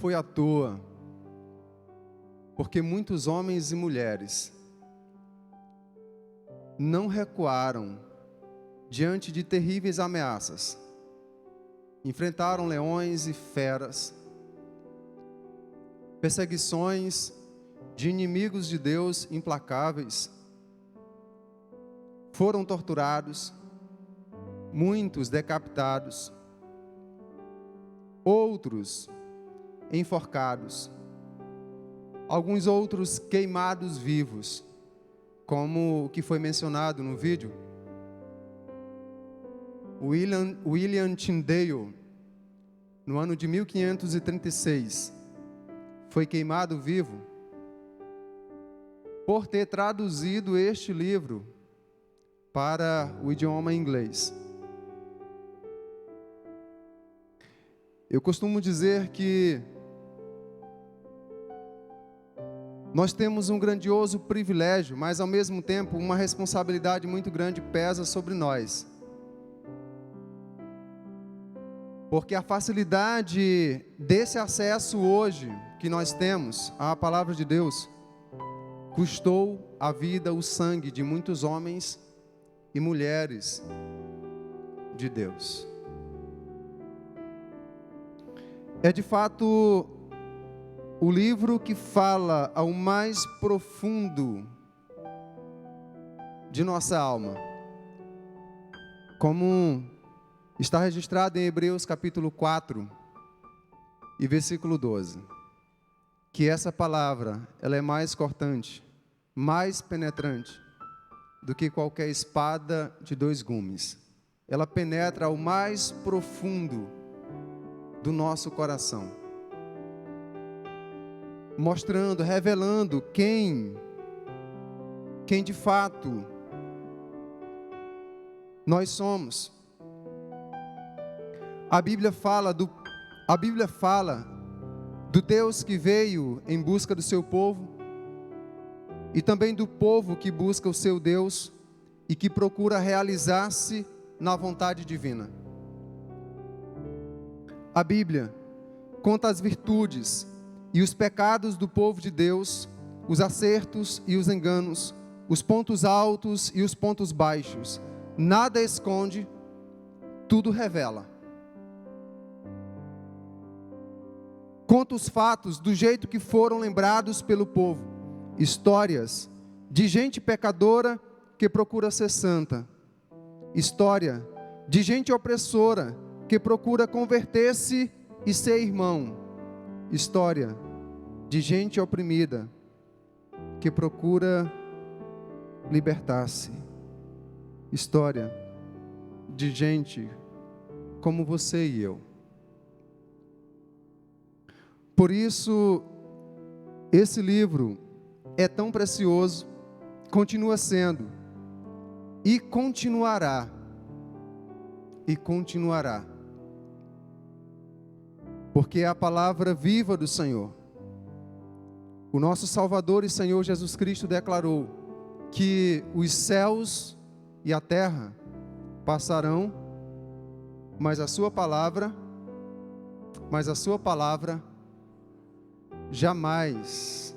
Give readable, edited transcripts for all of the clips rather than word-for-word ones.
foi à toa, porque muitos homens e mulheres não recuaram diante de terríveis ameaças. Enfrentaram leões e feras, perseguições de inimigos de Deus implacáveis. Foram torturados, muitos decapitados, outros enforcados, alguns outros queimados vivos, como o que foi mencionado no vídeo. William Tyndale, no ano de 1536, foi queimado vivo por ter traduzido este livro para o idioma inglês. Eu costumo dizer que nós temos um grandioso privilégio, mas ao mesmo tempo uma responsabilidade muito grande pesa sobre nós. Porque a facilidade desse acesso hoje que nós temos à palavra de Deus custou a vida, o sangue de muitos homens e mulheres de Deus. É de fato o livro que fala ao mais profundo de nossa alma, como está registrado em Hebreus capítulo 4 e versículo 12, que essa palavra, ela é mais cortante, mais penetrante do que qualquer espada de dois gumes. Ela penetra ao mais profundo do nosso coração, mostrando, revelando quem de fato nós somos. A Bíblia fala do Deus que veio em busca do seu povo e também do povo que busca o seu Deus e que procura realizar-se na vontade divina. A Bíblia conta as virtudes e os pecados do povo de Deus, os acertos e os enganos, os pontos altos e os pontos baixos. Nada esconde, tudo revela. Conta os fatos do jeito que foram lembrados pelo povo. Histórias de gente pecadora que procura ser santa. História de gente opressora que procura converter-se e ser irmão. História de gente oprimida que procura libertar-se. História de gente como você e eu. Por isso, esse livro é tão precioso, continua sendo, e continuará, porque é a palavra viva do Senhor. O nosso Salvador e Senhor Jesus Cristo declarou que os céus e a terra passarão, mas a sua palavra jamais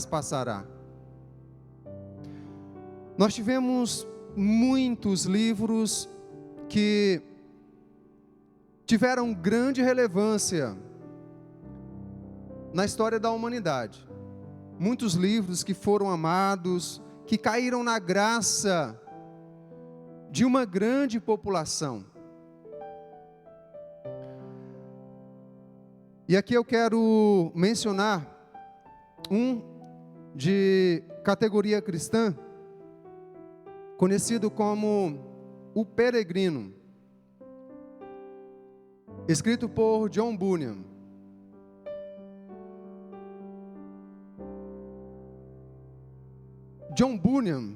passará. Nós tivemos muitos livros que tiveram grande relevância na história da humanidade. Muitos livros que foram amados, que caíram na graça de uma grande população. E aqui eu quero mencionar um de categoria cristã, conhecido como O Peregrino, escrito por John Bunyan. John Bunyan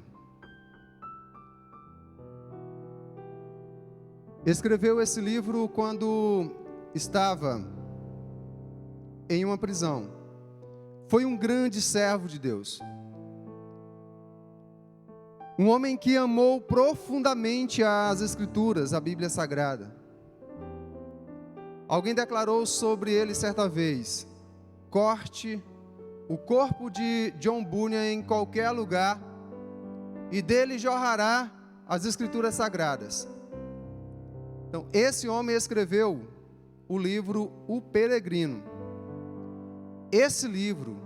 escreveu esse livro quando estava em uma prisão. Foi um grande servo de Deus. Um homem que amou profundamente as Escrituras, a Bíblia Sagrada. Alguém declarou sobre ele certa vez: corte o corpo de John Bunyan em qualquer lugar e dele jorrará as escrituras sagradas. Então, esse homem escreveu o livro O Peregrino. Esse livro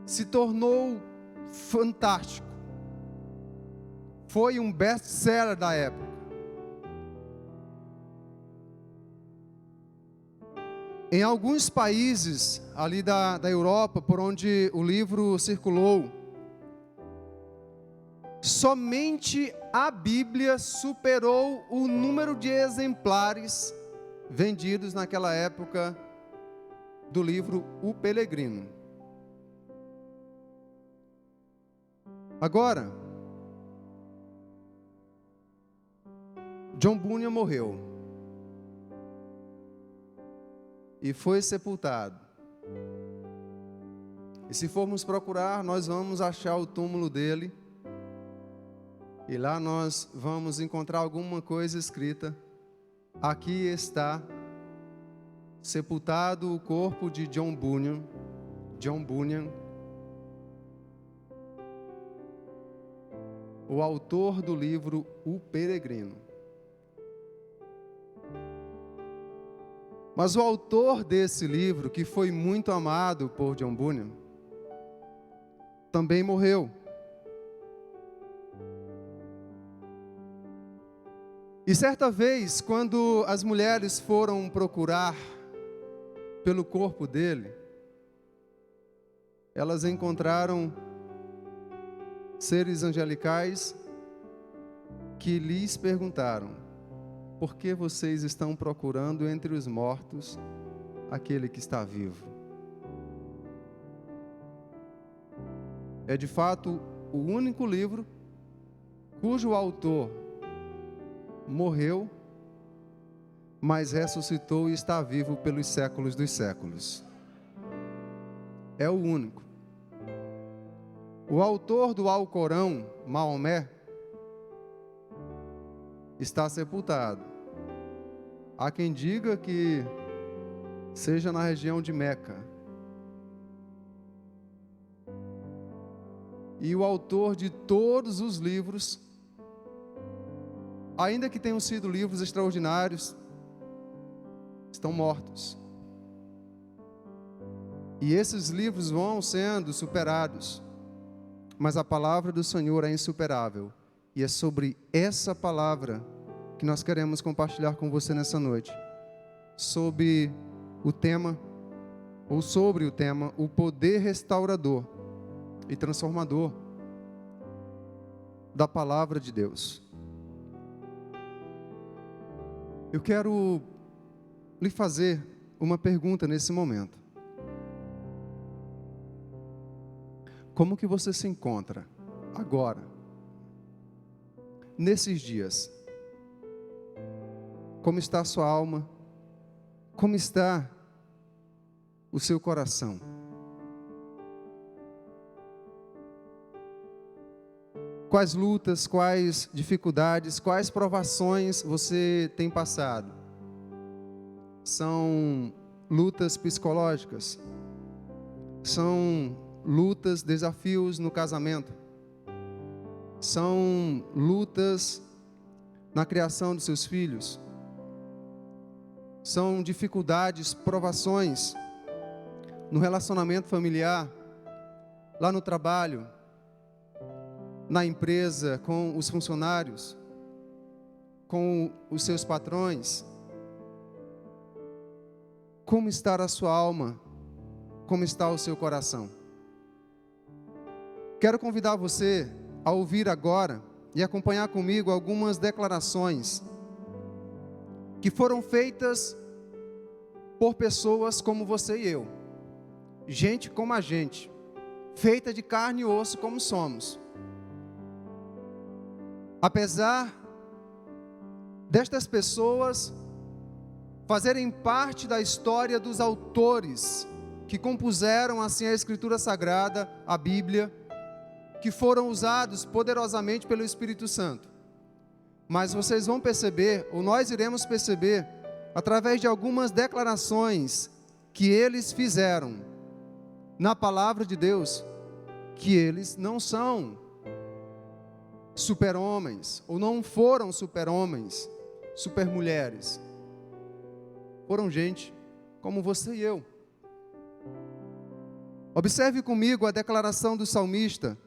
se tornou fantástico. Foi um best-seller da época. Em alguns países ali da Europa, por onde o livro circulou, somente a Bíblia superou o número de exemplares vendidos naquela época do livro O Peregrino. Agora, John Bunyan morreu e foi sepultado. E se formos procurar, nós vamos achar o túmulo dele. E lá nós vamos encontrar alguma coisa escrita: aqui está sepultado o corpo de John Bunyan, o autor do livro O Peregrino. Mas o autor desse livro, que foi muito amado por John Bunyan, também morreu. E certa vez, quando as mulheres foram procurar pelo corpo dele, elas encontraram seres angelicais que lhes perguntaram: por que vocês estão procurando entre os mortos aquele que está vivo? É de fato o único livro cujo autor morreu, mas ressuscitou e está vivo pelos séculos dos séculos. É o único. O autor do Alcorão, Maomé, está sepultado. Há quem diga que seja na região de Meca. E o autor de todos os livros, ainda que tenham sido livros extraordinários, estão mortos. E esses livros vão sendo superados, mas a palavra do Senhor é insuperável. E é sobre essa palavra que nós queremos compartilhar com você nessa noite. Sobre o tema, o poder restaurador e transformador da palavra de Deus. Eu quero lhe fazer uma pergunta nesse momento. Como que você se encontra agora, nesses dias? Como está a sua alma? Como está o seu coração? Quais lutas, quais dificuldades, quais provações você tem passado? São lutas psicológicas? São lutas, desafios no casamento? São lutas na criação dos seus filhos? São dificuldades, provações no relacionamento familiar, lá no trabalho, na empresa, com os funcionários, com os seus patrões? Como está a sua alma? Como está o seu coração? Quero convidar você a ouvir agora e acompanhar comigo algumas declarações que foram feitas por pessoas como você e eu, gente como a gente, feita de carne e osso como somos. Apesar destas pessoas fazerem parte da história dos autores que compuseram assim a Escritura Sagrada, a Bíblia, que foram usados poderosamente pelo Espírito Santo, mas vocês vão perceber, ou nós iremos perceber, através de algumas declarações que eles fizeram na palavra de Deus, que eles não são super-homens, ou não foram super-homens, super-mulheres. Foram gente como você e eu. Observe comigo a declaração do salmista,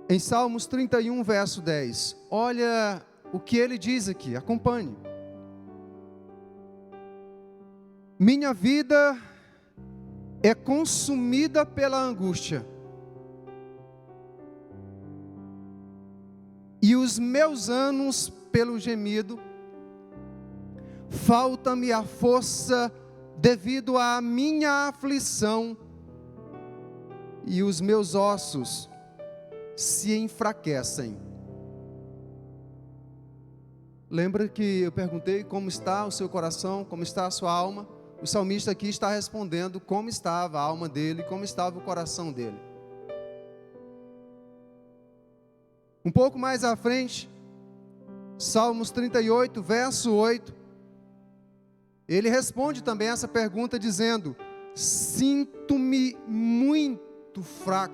em Salmos 31, verso 10. Olha o que ele diz aqui, acompanhe. Minha vida é consumida pela angústia, e os meus anos pelo gemido. Falta-me a força devido à minha aflição, e os meus ossos se enfraquecem. Lembra que eu perguntei como está o seu coração, como está a sua alma? O salmista aqui está respondendo como estava a alma dele, como estava o coração dele. Um pouco mais à frente, Salmos 38, verso 8, ele responde também essa pergunta dizendo: sinto-me muito fraco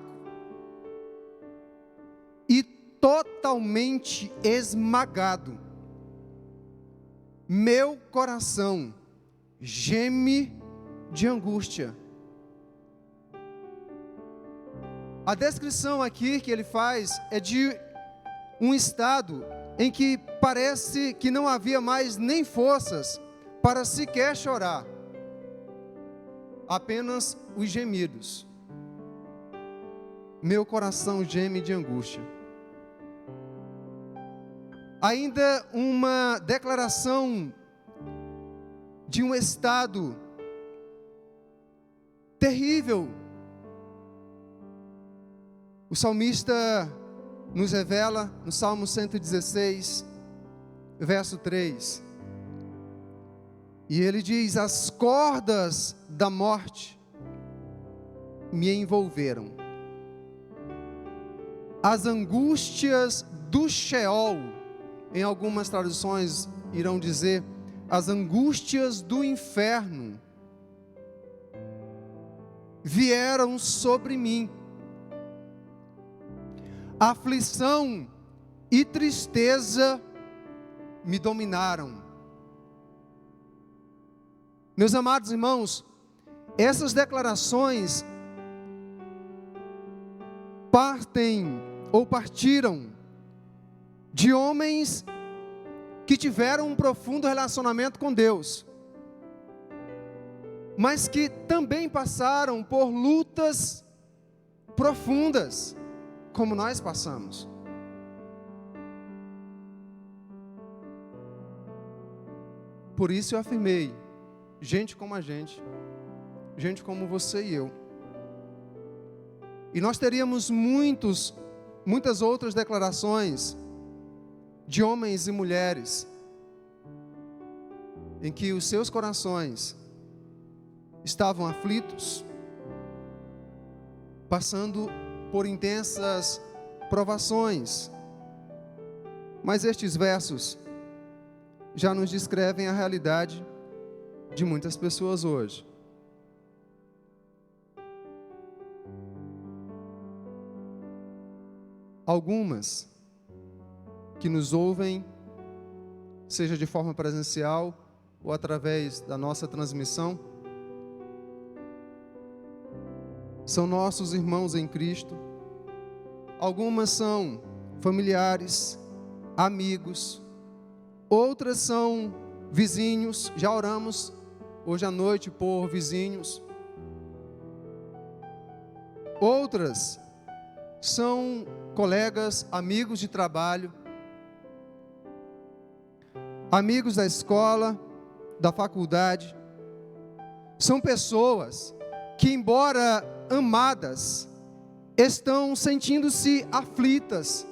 e totalmente esmagado. Meu coração geme de angústia. A descrição aqui que ele faz é de um estado em que parece que não havia mais nem forças para sequer chorar, apenas os gemidos. Meu coração geme de angústia. Ainda uma declaração de um estado terrível. O salmista nos revela no Salmo 116, verso 3. E ele diz: as cordas da morte me envolveram. As angústias do Sheol, em algumas traduções irão dizer, as angústias do inferno vieram sobre mim. Aflição e tristeza me dominaram. Meus amados irmãos, essas declarações partiram de homens que tiveram um profundo relacionamento com Deus, mas que também passaram por lutas profundas, como nós passamos. Por isso eu afirmei, gente como a gente como você e eu. E nós teríamos muitas outras declarações de homens e mulheres em que os seus corações estavam aflitos, passando por intensas provações. Mas estes versos já nos descrevem a realidade de muitas pessoas hoje. Algumas que nos ouvem, seja de forma presencial ou através da nossa transmissão, são nossos irmãos em Cristo. Algumas são familiares, amigos, outras são vizinhos. Já oramos hoje à noite por vizinhos. Outras são colegas, amigos de trabalho, amigos da escola, da faculdade. São pessoas que, embora amadas, estão sentindo-se aflitas,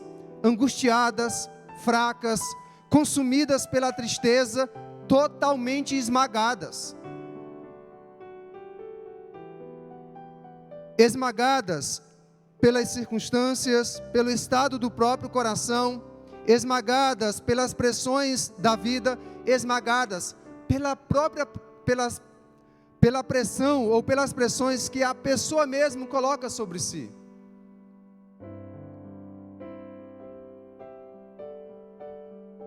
angustiadas, fracas, consumidas pela tristeza, totalmente esmagadas. Esmagadas pelas circunstâncias, pelo estado do próprio coração, esmagadas pelas pressões da vida, esmagadas pela pressão ou pelas pressões que a pessoa mesmo coloca sobre si.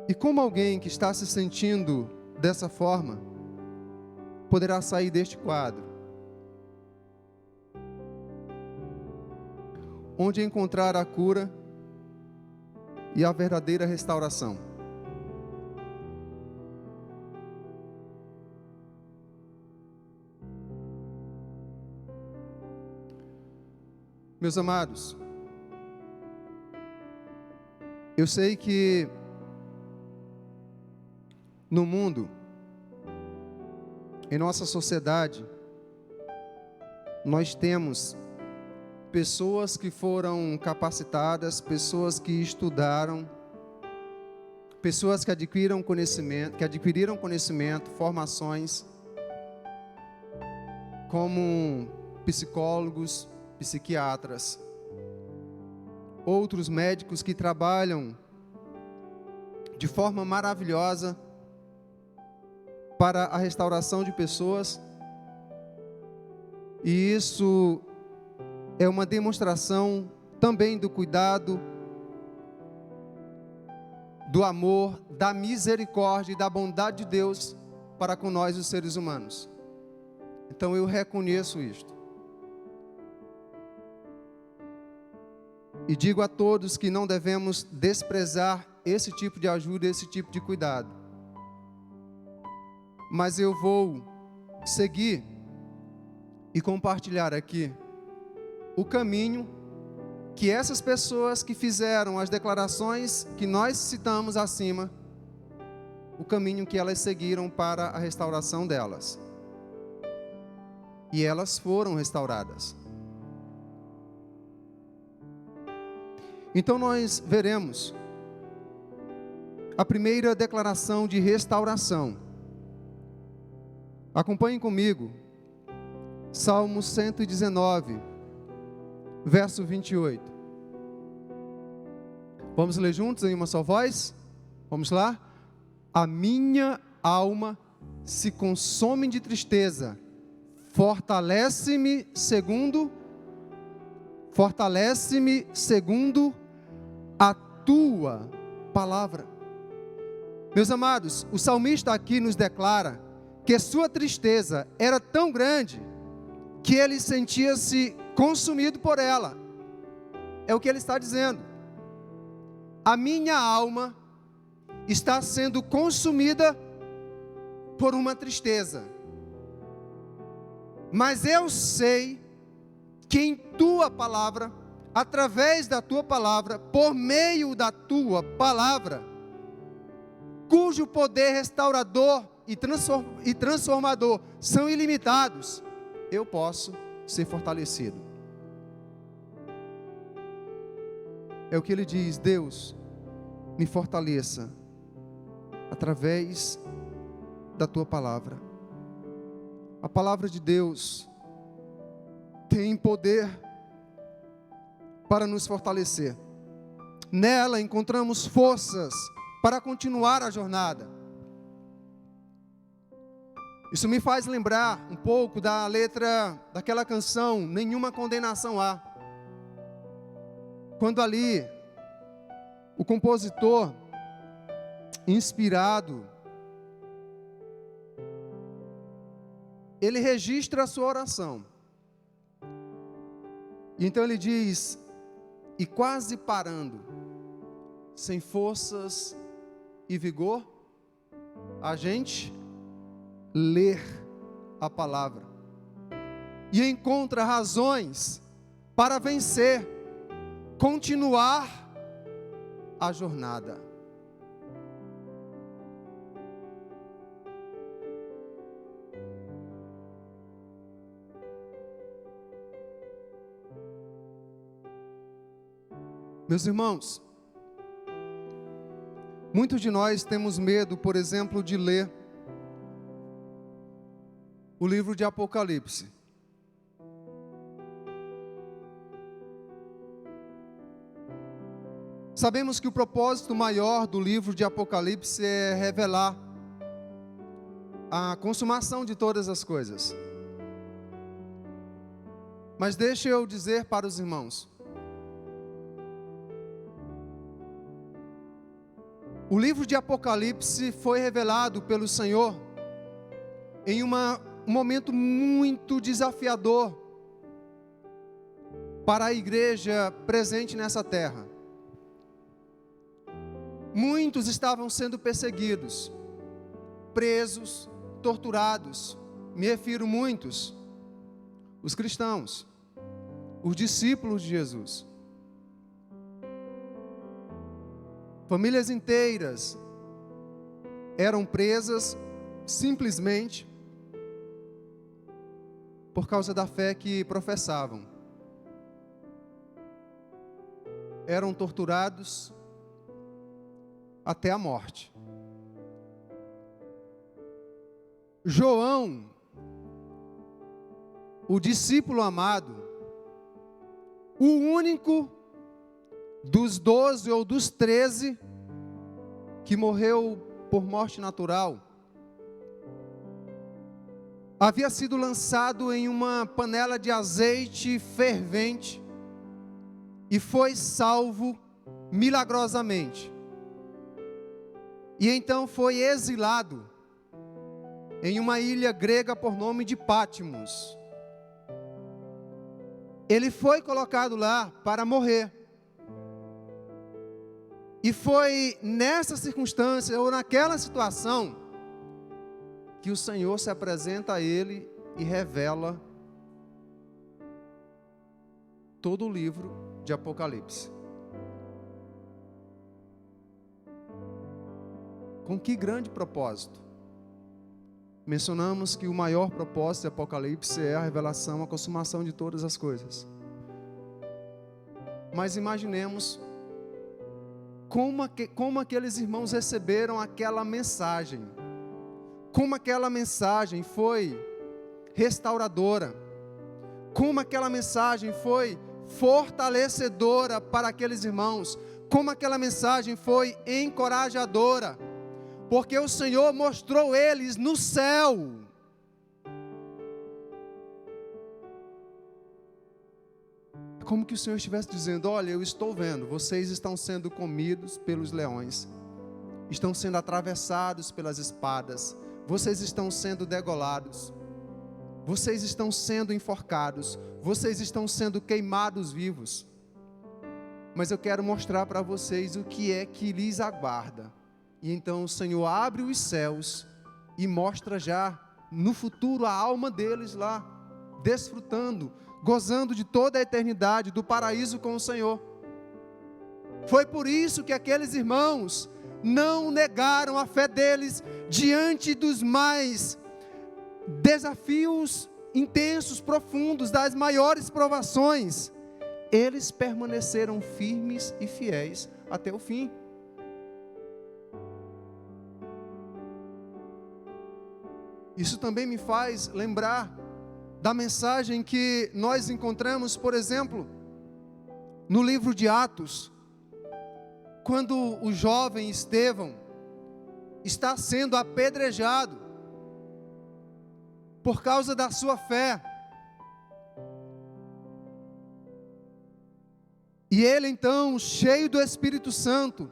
E como alguém que está se sentindo dessa forma poderá sair deste quadro? Onde encontrar a cura e a verdadeira restauração? Meus amados, eu sei que no mundo, em nossa sociedade, nós temos pessoas que foram capacitadas, pessoas que estudaram, pessoas que adquiriram conhecimento, formações, como psicólogos, psiquiatras, outros médicos que trabalham de forma maravilhosa para a restauração de pessoas, e isso é uma demonstração também do cuidado, do amor, da misericórdia e da bondade de Deus para com nós, os seres humanos. Então eu reconheço isto. E digo a todos que não devemos desprezar esse tipo de ajuda, esse tipo de cuidado. Mas eu vou seguir e compartilhar aqui o caminho que essas pessoas que fizeram as declarações que nós citamos acima, o caminho que elas seguiram para a restauração delas. E elas foram restauradas. Então nós veremos a primeira declaração de restauração. Acompanhem comigo, Salmo 119, verso 28. Vamos ler juntos em uma só voz? Vamos lá? A minha alma se consome de tristeza, fortalece-me segundo a tua palavra. Meus amados, o salmista aqui nos declara que sua tristeza era tão grande que ele sentia-se consumido por ela. É o que ele está dizendo. A minha alma está sendo consumida por uma tristeza. Mas eu sei que em tua palavra, através da tua palavra, por meio da tua palavra, cujo poder restaurador e transformador são ilimitados, eu posso ser fortalecido. É o que ele diz: Deus, me fortaleça através da tua palavra. A palavra de Deus tem poder para nos fortalecer. Nela encontramos forças para continuar a jornada. Isso me faz lembrar um pouco da letra daquela canção, Nenhuma Condenação Há. Quando ali, o compositor, inspirado, ele registra a sua oração. E então ele diz: e quase parando, sem forças e vigor, a gente ler a palavra e encontra razões para vencer, continuar a jornada. Meus irmãos, muitos de nós temos medo, por exemplo, de ler o livro de Apocalipse. Sabemos que o propósito maior do livro de Apocalipse é revelar a consumação de todas as coisas. Mas deixe eu dizer para os irmãos, o livro de Apocalipse foi revelado pelo Senhor em um momento muito desafiador para a igreja presente nessa terra. Muitos estavam sendo perseguidos, presos, torturados. Me refiro muitos, os cristãos, os discípulos de Jesus. Famílias inteiras eram presas simplesmente por causa da fé que professavam. Eram torturados até a morte. João, o discípulo amado, o único dos 12 ou dos 13 que morreu por morte natural, havia sido lançado em uma panela de azeite fervente e foi salvo milagrosamente. E então foi exilado em uma ilha grega por nome de Patmos. Ele foi colocado lá para morrer. E foi nessa circunstância, ou naquela situação, que o Senhor se apresenta a ele e revela todo o livro de Apocalipse. Com que grande propósito? Mencionamos que o maior propósito de Apocalipse é a revelação, a consumação de todas as coisas. Mas imaginemos como aqueles irmãos receberam aquela mensagem. Como aquela mensagem foi restauradora. Como aquela mensagem foi fortalecedora para aqueles irmãos. Como aquela mensagem foi encorajadora. Porque o Senhor mostrou eles no céu. Como que o Senhor estivesse dizendo: olha, eu estou vendo, vocês estão sendo comidos pelos leões, estão sendo atravessados pelas espadas, vocês estão sendo degolados, vocês estão sendo enforcados, vocês estão sendo queimados vivos. Mas eu quero mostrar para vocês o que é que lhes aguarda. E então o Senhor abre os céus e mostra já no futuro a alma deles lá, desfrutando, gozando de toda a eternidade, do paraíso com o Senhor. Foi por isso que aqueles irmãos não negaram a fé deles diante dos mais desafios intensos, profundos, das maiores provações. Eles permaneceram firmes e fiéis até o fim. Isso também me faz lembrar da mensagem que nós encontramos, por exemplo, no livro de Atos, quando o jovem Estevão está sendo apedrejado por causa da sua fé. E ele então, cheio do Espírito Santo,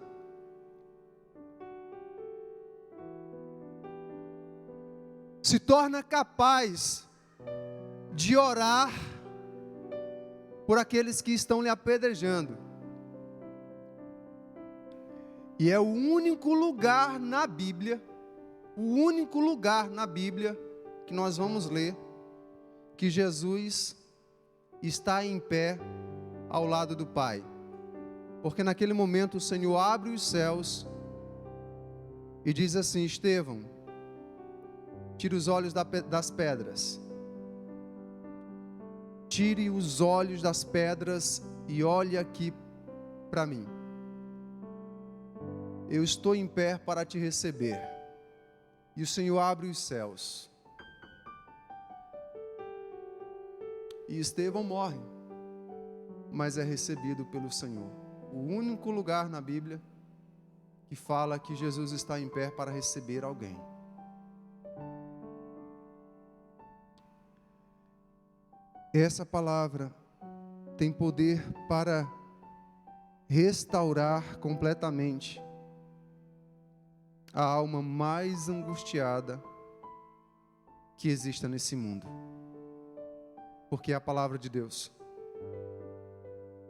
se torna capaz de orar por aqueles que estão lhe apedrejando. E é o único lugar na Bíblia, que nós vamos ler, que Jesus está em pé ao lado do Pai. Porque naquele momento o Senhor abre os céus e diz assim: Estevão, tire os olhos das pedras. Tire os olhos das pedras e olhe aqui para mim. Eu estou em pé para te receber. E o Senhor abre os céus. E Estevão morre, mas é recebido pelo Senhor. o único lugar na Bíblia que fala que Jesus está em pé para receber alguém. Essa palavra tem poder para restaurar completamente a alma mais angustiada que exista nesse mundo, porque é a palavra de Deus.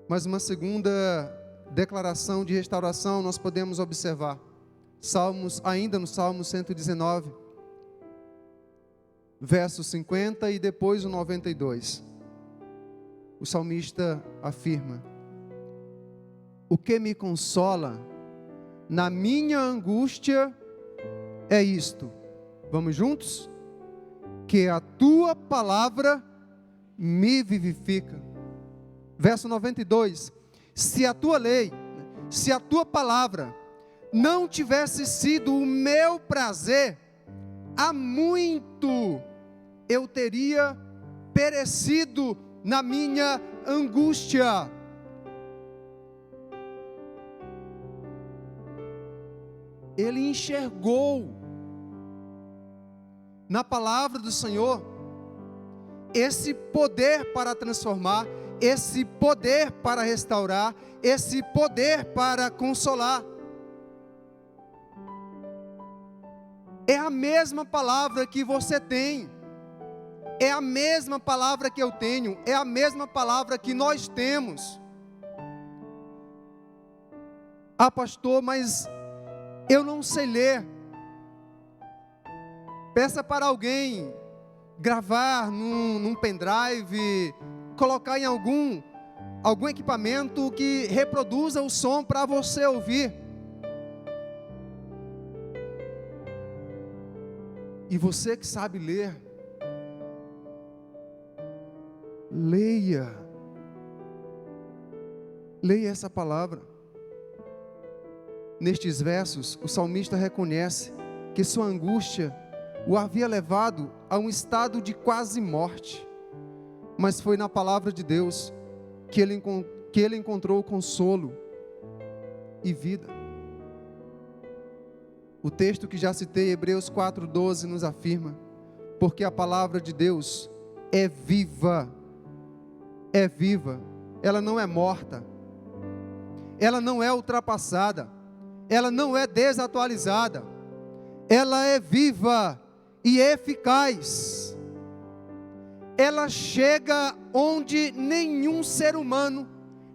Mas uma segunda declaração de restauração nós podemos observar, ainda no Salmo 119, verso 50 e depois o 92. O salmista afirma: o que me consola na minha angústia é isto. Vamos juntos? Que a tua palavra me vivifica. Verso 92. Se a tua lei, se a tua palavra não tivesse sido o meu prazer, há muito eu teria perecido na minha angústia. Ele enxergou na palavra do Senhor esse poder para transformar, esse poder para restaurar, esse poder para consolar. É a mesma palavra que você tem, é a mesma palavra que eu tenho, é a mesma palavra que nós temos. Ah, pastor, mas eu não sei ler. Peça para alguém gravar num pendrive, colocar em algum equipamento que reproduza o som para você ouvir. E você que sabe ler, leia essa palavra. Nestes versos, o salmista reconhece que sua angústia o havia levado a um estado de quase morte, mas foi na palavra de Deus que ele encontrou consolo e vida. O texto que já citei, Hebreus 4:12, nos afirma: porque a palavra de Deus é viva, ela não é morta, ela não é ultrapassada, ela não é desatualizada, ela é viva e eficaz. Ela chega onde nenhum ser humano,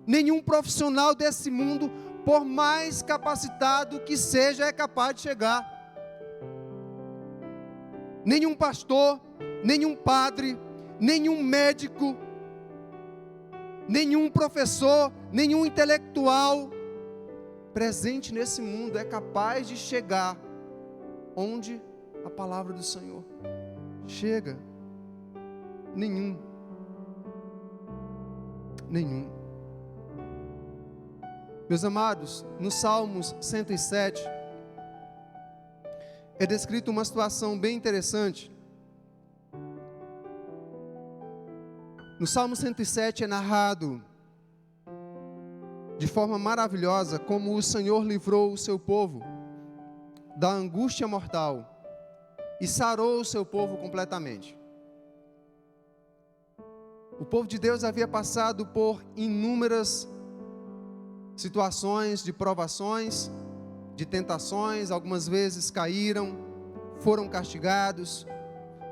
nenhum profissional desse mundo, por mais capacitado que seja, é capaz de chegar. Nenhum pastor, nenhum padre, nenhum médico, nenhum professor, nenhum intelectual presente nesse mundo é capaz de chegar onde a palavra do Senhor chega. Nenhum. Meus amados, no Salmos 107 é descrita uma situação bem interessante. No Salmo 107 é narrado de forma maravilhosa como o Senhor livrou o seu povo da angústia mortal e sarou o seu povo completamente. O povo de Deus havia passado por inúmeras situações de provações, de tentações, algumas vezes caíram, foram castigados,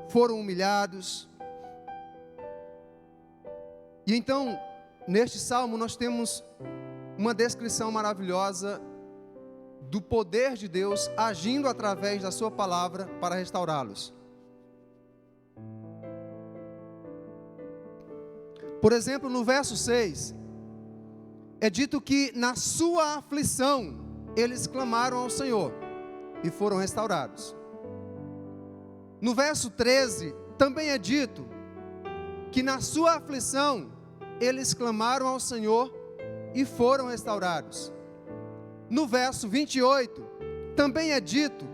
foram humilhados. E então, neste salmo, nós temos uma descrição maravilhosa do poder de Deus agindo através da sua palavra para restaurá-los. Por exemplo, no verso 6, é dito que na sua aflição eles clamaram ao Senhor e foram restaurados. No verso 13, também é dito que na sua aflição eles clamaram ao Senhor e foram restaurados. No verso 28, também é dito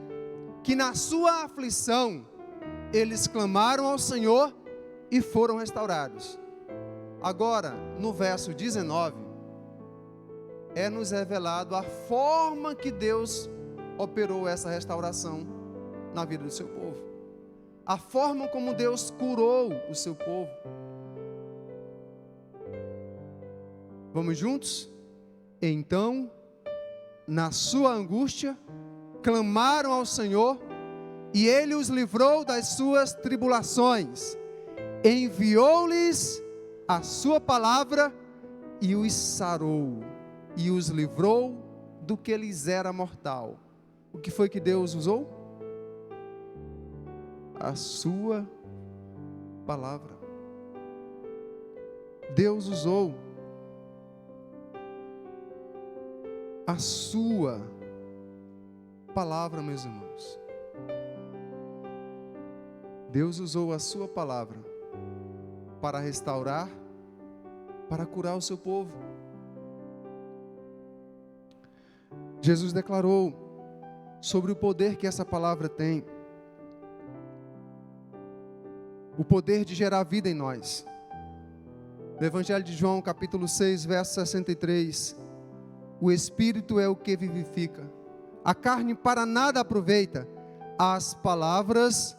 que na sua aflição eles clamaram ao Senhor e foram restaurados. Agora, no verso 19, é nos revelado a forma que Deus operou essa restauração na vida do seu povo. A forma como Deus curou o seu povo. Vamos juntos? Então, na sua angústia, clamaram ao Senhor, e Ele os livrou das suas tribulações. Enviou-lhes a sua palavra e os sarou, e os livrou do que lhes era mortal. O que foi que Deus usou? A sua palavra. Deus usou a sua palavra, meus irmãos. Deus usou a sua palavra para restaurar, para curar o seu povo. Jesus declarou sobre o poder que essa palavra tem. O poder de gerar vida em nós. No Evangelho de João, capítulo 6, verso 63. O Espírito é o que vivifica. A carne para nada aproveita. As palavras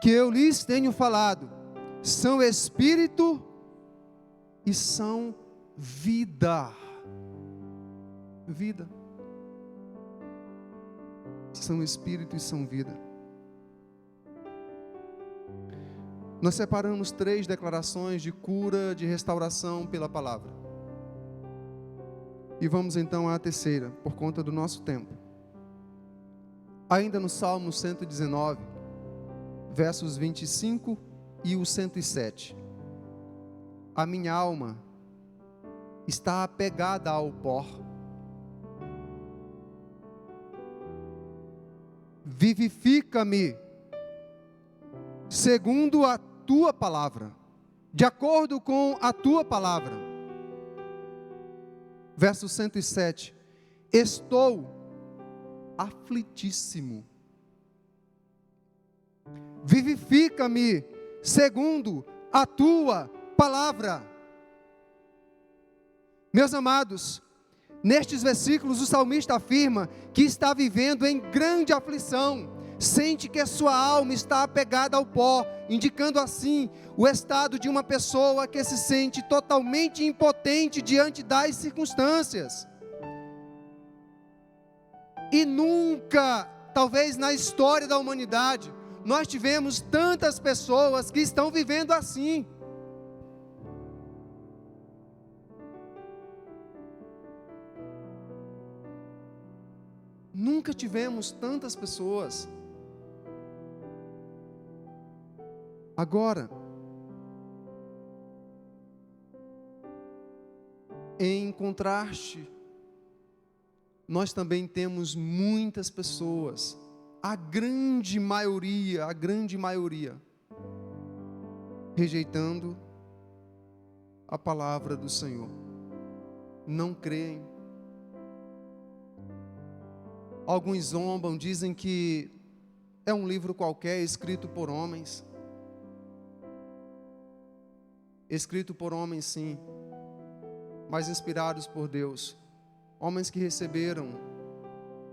que eu lhes tenho falado são Espírito e são vida. Vida. São Espírito e são vida. Nós separamos 3 declarações de cura, de restauração pela palavra. E vamos então à terceira, por conta do nosso tempo. Ainda no Salmo 119, versos 25 e o 107. A minha alma está apegada ao pó. Vivifica-me segundo a tua palavra, de acordo com a tua palavra. Verso 107. Estou aflitíssimo. Vivifica-me segundo a tua palavra. Meus amados, nestes versículos o salmista afirma que está vivendo em grande aflição, sente que a sua alma está apegada ao pó, indicando assim o estado de uma pessoa que se sente totalmente impotente diante das circunstâncias. E nunca, talvez na história da humanidade, nós tivemos tantas pessoas que estão vivendo assim. Nunca tivemos tantas pessoas. Agora, em contraste, nós também temos muitas pessoas, a grande maioria, rejeitando a palavra do Senhor. Não creem. Alguns zombam, dizem que é um livro qualquer, escrito por homens. Escrito por homens, sim, mas inspirados por Deus. Homens que receberam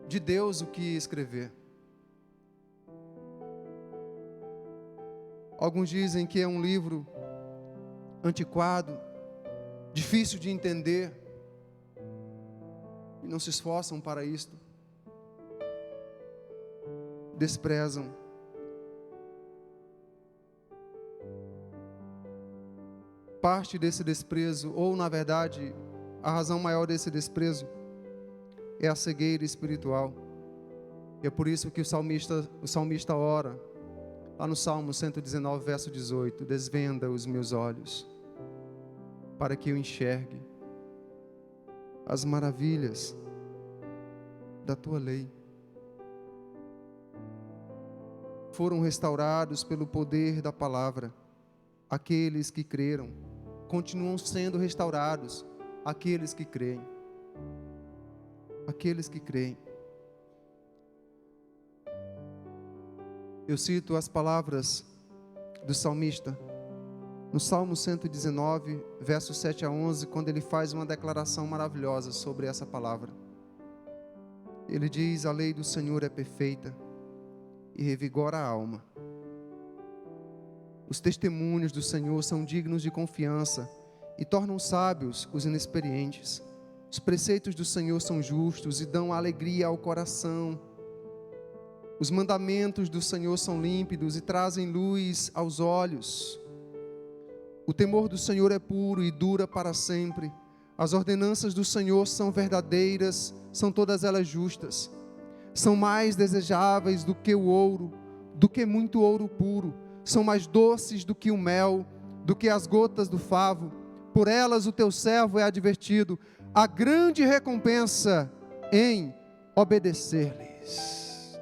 de Deus o que escrever. Alguns dizem que é um livro antiquado, difícil de entender, e não se esforçam para isto. Desprezam. Parte desse desprezo, ou na verdade, a razão maior desse desprezo, é a cegueira espiritual. E é por isso que o salmista ora, lá no Salmo 119, verso 18, desvenda os meus olhos, para que eu enxergue as maravilhas da tua lei. Foram restaurados pelo poder da palavra. Aqueles que creram, continuam sendo restaurados. Aqueles que creem. Aqueles que creem. Eu cito as palavras do salmista, no Salmo 119, versos 7 a 11, quando ele faz uma declaração maravilhosa sobre essa palavra. Ele diz: a lei do Senhor é perfeita e revigora a alma. Os testemunhos do Senhor são dignos de confiança e tornam sábios os inexperientes. Os preceitos do Senhor são justos e dão alegria ao coração. Os mandamentos do Senhor são límpidos e trazem luz aos olhos. O temor do Senhor é puro e dura para sempre. As ordenanças do Senhor são verdadeiras, são todas elas justas. São mais desejáveis do que o ouro, do que muito ouro puro. São mais doces do que o mel, do que as gotas do favo. Por elas o teu servo é advertido. A grande recompensa em obedecer-lhes.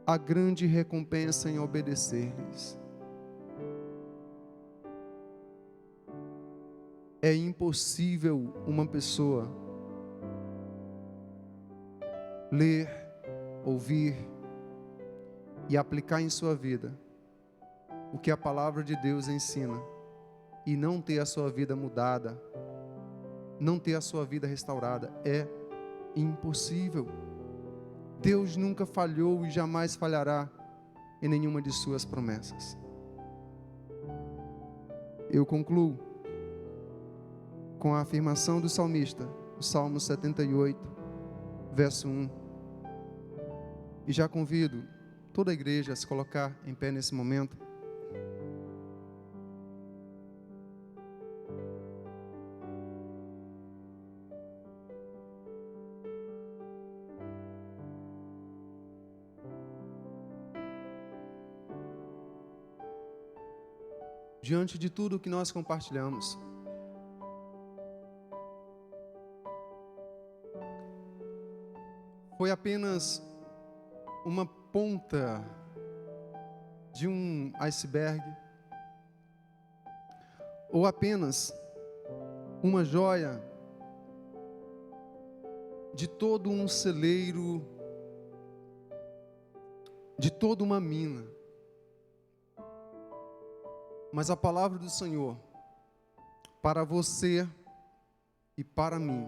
A grande recompensa em obedecer-lhes. É impossível uma pessoa ler, ouvir e aplicar em sua vida o que a palavra de Deus ensina e não ter a sua vida mudada, não ter a sua vida restaurada. É impossível. Deus nunca falhou e jamais falhará em nenhuma de suas promessas. Eu concluo com a afirmação do salmista, o Salmo 78, verso 1. E já convido toda a igreja a se colocar em pé nesse momento. Diante de tudo que nós compartilhamos, foi apenas uma ponta de um iceberg, ou apenas uma joia de todo um celeiro, de toda uma mina. Mas a palavra do Senhor para você e para mim,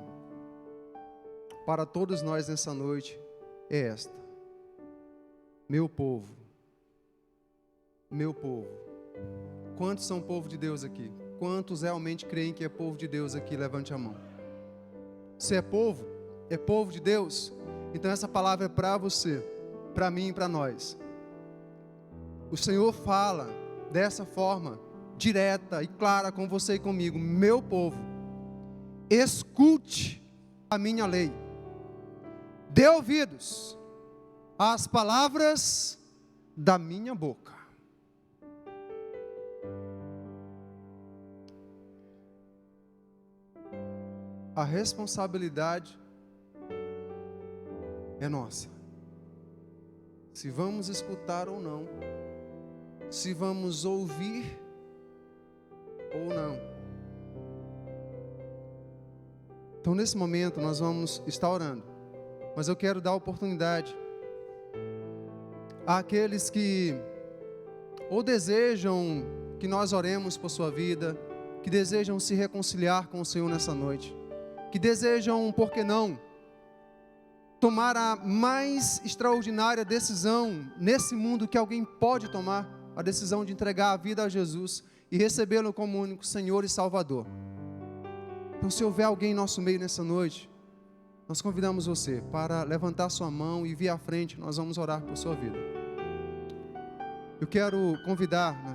para todos nós nessa noite, é esta: meu povo, meu povo. Quantos são povo de Deus aqui? Quantos realmente creem que é povo de Deus aqui? Levante a mão. Se é povo de Deus, então essa palavra é para você, para mim e para nós. O Senhor fala dessa forma, direta e clara com você e comigo: meu povo, escute a minha lei, dê ouvidos às palavras da minha boca. A responsabilidade é nossa. Se vamos escutar ou não, se vamos ouvir ou não. Então, nesse momento, nós vamos estar orando, mas eu quero dar oportunidade àqueles que ou desejam que nós oremos por sua vida, que desejam se reconciliar com o Senhor nessa noite, que desejam, por que não, tomar a mais extraordinária decisão nesse mundo que alguém pode tomar, a decisão de entregar a vida a Jesus e recebê-lo como único Senhor e Salvador. Então, se houver alguém em nosso meio nessa noite, nós convidamos você para levantar sua mão e vir à frente. Nós vamos orar por sua vida. Eu quero convidar,